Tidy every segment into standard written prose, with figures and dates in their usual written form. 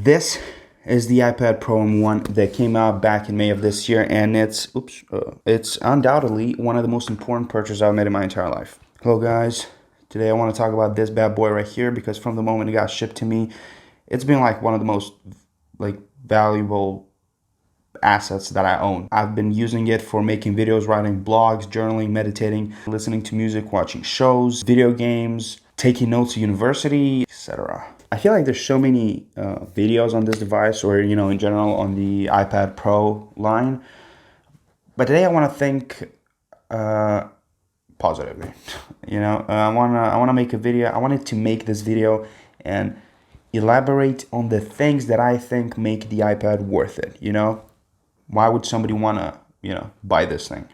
This is the iPad Pro M1 that came out back in May of this year, and it's undoubtedly one of the most important purchases I've made in my entire life. Hello guys, today I want to talk about this bad boy right here because from the moment it got shipped to me, it's been like one of the most valuable assets that I own. I've been using it for making videos, writing blogs, journaling, meditating, listening to music, watching shows, video games, taking notes at university, etc. I feel like there's so many videos on this device, or in general on the iPad Pro line. But today I want to think positively. I wanna make a video. I wanted to make this video and elaborate on the things that I think make the iPad worth it. Why would somebody want to buy this thing?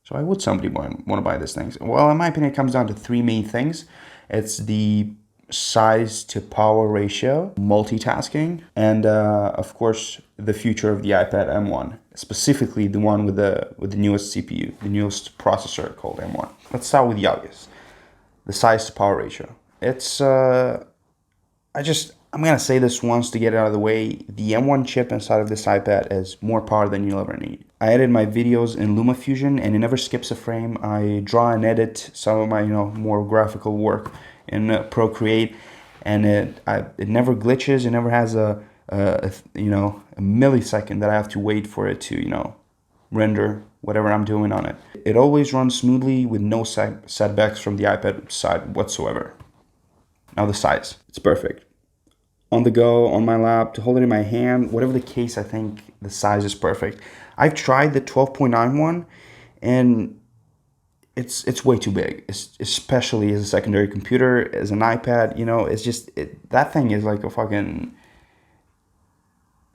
So why would somebody want to buy this thing? Well, in my opinion, it comes down to three main things. It's the size to power ratio, multitasking, and of course the future of the iPad M1, specifically the one with the newest CPU, the newest processor called M1. Let's start with the obvious, the size to power ratio. It's I'm gonna say this once to get it out of the way. The M1 chip inside of this iPad is more power than you'll ever need. I edit my videos in LumaFusion and it never skips a frame. I draw and edit some of my more graphical work in Procreate, and it never glitches. It never has a millisecond that I have to wait for it to render whatever I'm doing on it. It always runs smoothly with no setbacks from the iPad side whatsoever. Now the size, it's perfect. On the go, on my lap, to hold it in my hand, whatever the case, I think the size is perfect. I've tried the 12.9 one, and it's way too big, especially as a secondary computer, as an iPad. That thing is like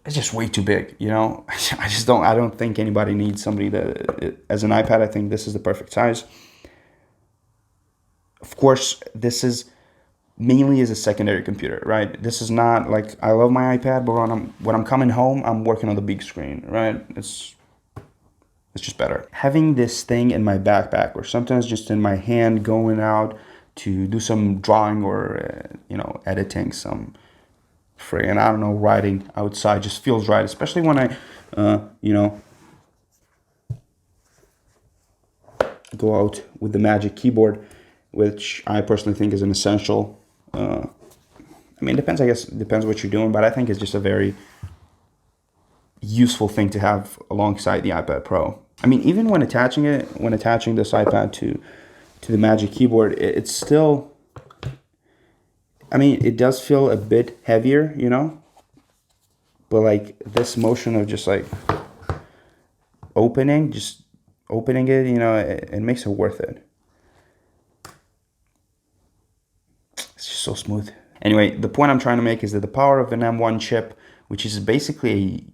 it's just way too big. I don't think anybody needs somebody that, as an iPad, I think this is the perfect size. Of course, this is mainly as a secondary computer, right? This is not like, I love my iPad, but when I'm coming home, I'm working on the big screen, right? It's just better. Having this thing in my backpack, or sometimes just in my hand, going out to do some drawing or editing some writing outside, just feels right, especially when I go out with the Magic Keyboard, which I personally think is an essential. It depends. I guess it depends what you're doing, but I think it's just a very useful thing to have alongside the iPad Pro. Even when attaching this iPad to the Magic Keyboard, it's still, it does feel a bit heavier, but like this motion of just like opening it, it makes it worth it. It's just so smooth. Anyway, the point I'm trying to make is that the power of an M1 chip, which is basically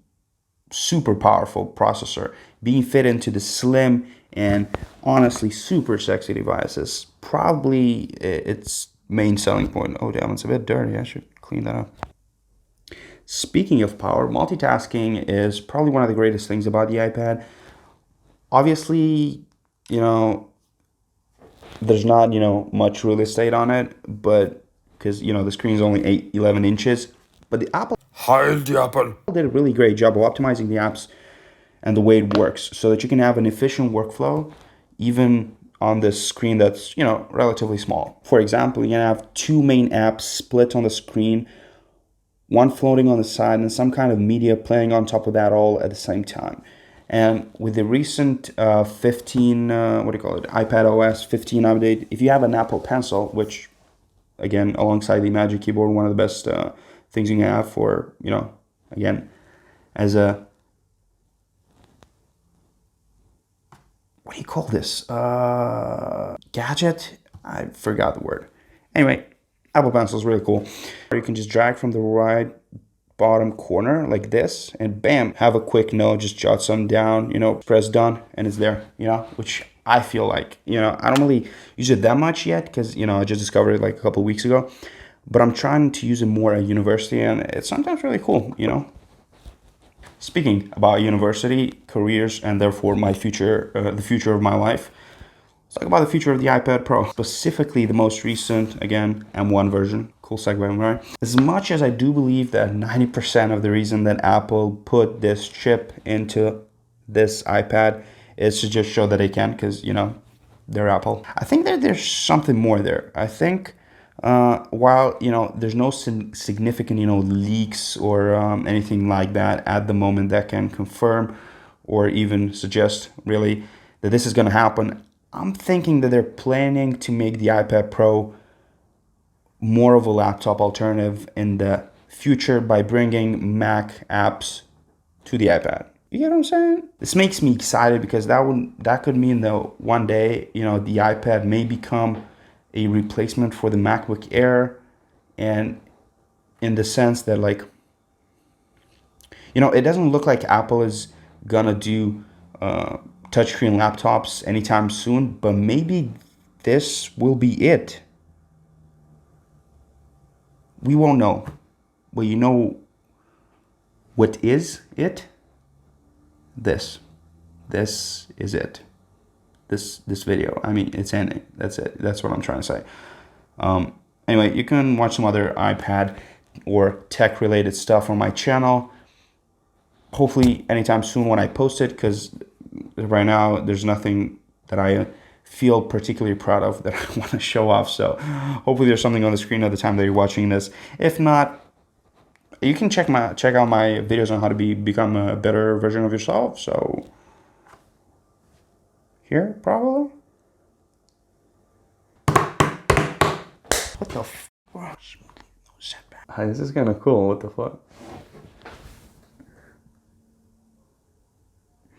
a super powerful processor, being fit into the slim and honestly super sexy device, is probably its main selling point. Oh damn, it's a bit dirty. I should clean that up. Speaking of power, multitasking is probably one of the greatest things about the iPad. Obviously, there's not much real estate on it, but because the screen is only 11 inches, but the Apple did a really great job of optimizing the apps and the way it works so that you can have an efficient workflow even on this screen that's relatively small. For example, you can have two main apps split on the screen, one floating on the side and some kind of media playing on top of that all at the same time. And with the recent iPad OS 15 update, if you have an Apple Pencil, which again, alongside the Magic Keyboard, one of the best things you can have for, again, as a, what do you call this? Gadget? I forgot the word. Anyway, Apple Pencil is really cool. You can just drag from the right bottom corner like this, and bam, have a quick note, just jot some down, press done, and it's there, which I feel like, I don't really use it that much yet because, I just discovered it like a couple of weeks ago, but I'm trying to use it more at university, and it's sometimes really cool, Speaking about university, careers, and therefore my future, the future of my life, let's talk about the future of the iPad Pro, specifically the most recent, again, M1 version, Cool segue, right? As much as I do believe that 90% of the reason that Apple put this chip into this iPad is to just show that they can, because, you know, they're Apple. I think that there's something more there. I think while, you know, there's no significant, you know, leaks or anything like that at the moment that can confirm or even suggest really that this is going to happen, I'm thinking that they're planning to make the iPad Pro more of a laptop alternative in the future by bringing Mac apps to the iPad. You get what I'm saying? This makes me excited because that could mean that one day, you know, the iPad may become a replacement for the MacBook Air, and in the sense that, like, you know, it doesn't look like Apple is gonna do touchscreen laptops anytime soon, but maybe this will be it. We won't know. But you know what is it? This. This is it. This video. I mean, it's ending. That's it. That's what I'm trying to say. Anyway, you can watch some other iPad or tech related stuff on my channel. Hopefully anytime soon when I post it, because right now there's nothing that I feel particularly proud of that I want to show off. So hopefully there's something on the screen at the time that you're watching this. If not, you can check out my videos on how to become a better version of yourself. So here, probably. What the f? Hi, this is kind of cool. What the fuck?